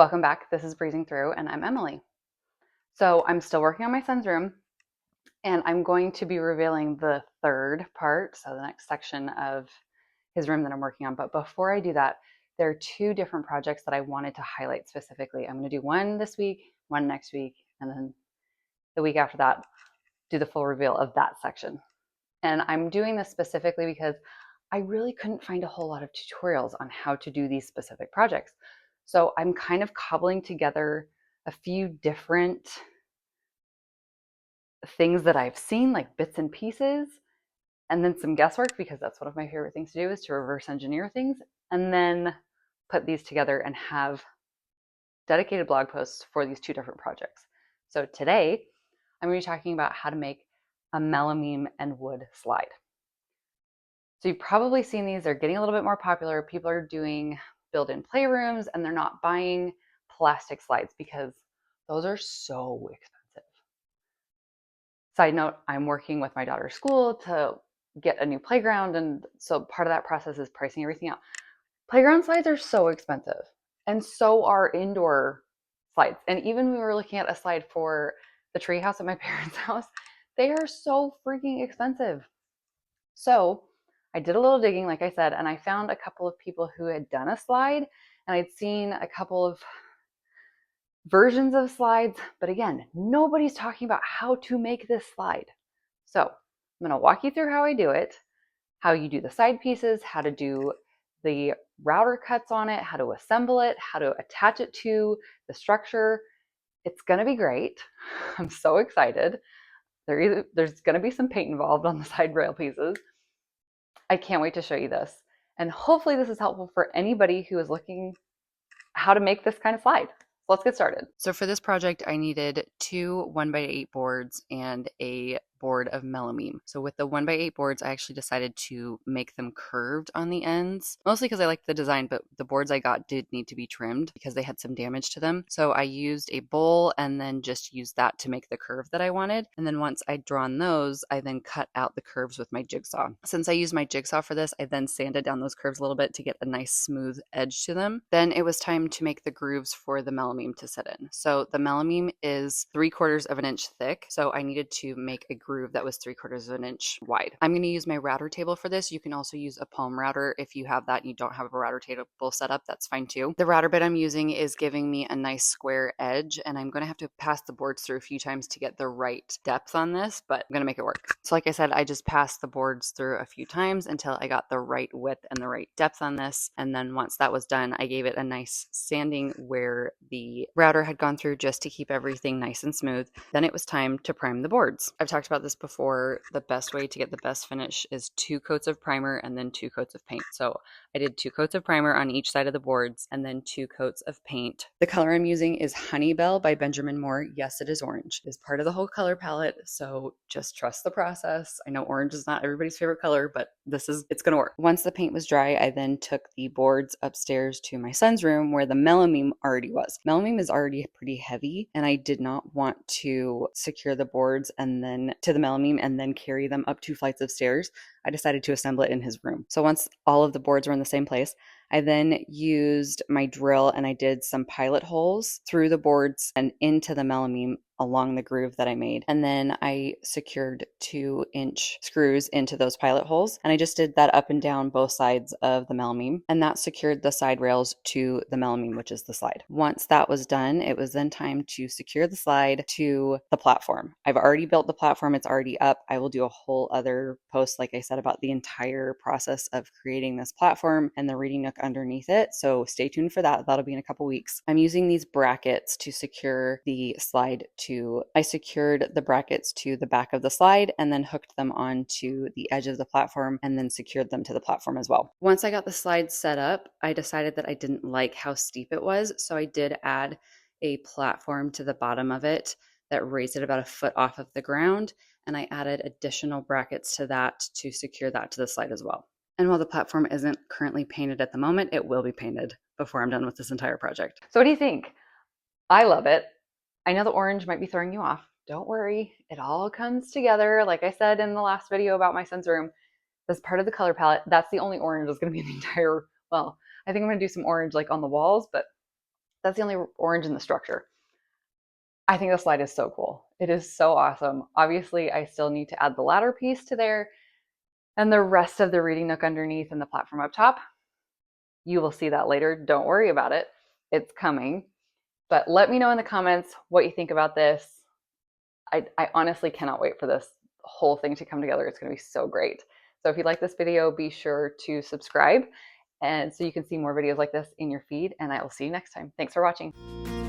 Welcome back. This is Breezing Through, and I'm Emily. So I'm still working on my son's room, and I'm going to be revealing the third part, so the next section of his room that I'm working on. But before I do that, there are two different projects that I wanted to highlight specifically. I'm going to do one this week, one next week, and then the week after that, do the full reveal of that section. And I'm doing this specifically because I really couldn't find a whole lot of tutorials on how to do these specific projects. So I'm kind of cobbling together a few different things that I've seen, like bits and pieces, and then some guesswork, because that's one of my favorite things to do, is to reverse engineer things, and then put these together and have dedicated blog posts for these two different projects. So today, I'm going to be talking about how to make a melamine and wood slide. So you've probably seen these. They're getting a little bit more popular. People are doing built-in playrooms, and they're not buying plastic slides because those are so expensive. Side note, I'm working with my daughter's school to get a new playground, and so part of that process is pricing everything out. Playground slides are so expensive, and so are indoor slides. And even when we were looking at a slide for the tree house at my parents' house, they are so freaking expensive. So I did a little digging, like I said, and I found a couple of people who had done a slide, and I'd seen a couple of versions of slides, but again, nobody's talking about how to make this slide. So I'm going to walk you through how I do it, how you do the side pieces, how to do the router cuts on it, how to assemble it, how to attach it to the structure. It's going to be great. I'm so excited. There's going to be some paint involved on the side rail pieces. I can't wait to show you this. And hopefully this is helpful for anybody who is looking how to make this kind of slide. So let's get started. So for this project, I needed two 1x8 boards and a board of melamine. So with the 1x8 boards, I actually decided to make them curved on the ends, mostly because I liked the design, but the boards I got did need to be trimmed because they had some damage to them. So I used a bowl and then just used that to make the curve that I wanted. And then once I'd drawn those, I then cut out the curves with my jigsaw. Since I used my jigsaw for this, I then sanded down those curves a little bit to get a nice smooth edge to them. Then it was time to make the grooves for the melamine to sit in. So the melamine is 3/4 of an inch thick. So I needed to make a groove that was 3/4 of an inch wide. I'm going to use my router table for this. You can also use a palm router if you have that and you don't have a router table set up. That's fine too. The router bit I'm using is giving me a nice square edge, and I'm going to have to pass the boards through a few times to get the right depth on this, but I'm going to make it work. So like I said, I just passed the boards through a few times until I got the right width and the right depth on this. And then once that was done, I gave it a nice sanding where the router had gone through just to keep everything nice and smooth. Then it was time to prime the boards. I've talked about this before. The best way to get the best finish is 2 coats of primer and then 2 coats of paint. So I did 2 coats of primer on each side of the boards and then 2 coats of paint. The color I'm using is Honeybell by Benjamin Moore. Yes, it is orange. It is part of the whole color palette, so just trust the process. I know orange is not everybody's favorite color, but it's gonna work. Once the paint was dry, I then took the boards upstairs to my son's room where the melamine already was. Melamine is already pretty heavy, and I did not want to secure the boards and then to the melamine and then carry them up 2 flights of stairs. I decided to assemble it in his room. So once all of the boards were in the same place, I then used my drill and I did some pilot holes through the boards and into the melamine along the groove that I made. And then I secured 2-inch screws into those pilot holes. And I just did that up and down both sides of the melamine. And that secured the side rails to the melamine, which is the slide. Once that was done, it was then time to secure the slide to the platform. I've already built the platform. It's already up. I will do a whole other post, like I said, about the entire process of creating this platform and the reading nook underneath it. So stay tuned for that. That'll be in a couple weeks. I'm using these brackets to secure the slide I secured the brackets to the back of the slide and then hooked them onto the edge of the platform and then secured them to the platform as well. Once I got the slide set up, I decided that I didn't like how steep it was. So I did add a platform to the bottom of it that raised it about a foot off of the ground. And I added additional brackets to that to secure that to the slide as well. And while the platform isn't currently painted at the moment, it will be painted before I'm done with this entire project. So what do you think? I love it. I know the orange might be throwing you off. Don't worry, it all comes together. Like I said in the last video about my son's room, that's part of the color palette. That's the only orange that's going to be in the entire, well, I think I'm going to do some orange like on the walls, but That's the only orange in the structure. I think the slide is so cool. It is so awesome. Obviously, I still need to add the ladder piece to there and the rest of the reading nook underneath and the platform up top. You will see that later. Don't worry about it. It's coming. But let me know in the comments what you think about this. I honestly cannot wait for this whole thing to come together. It's going to be so great. So if you like this video, be sure to subscribe, and so you can see more videos like this in your feed, and I will see you next time. Thanks for watching.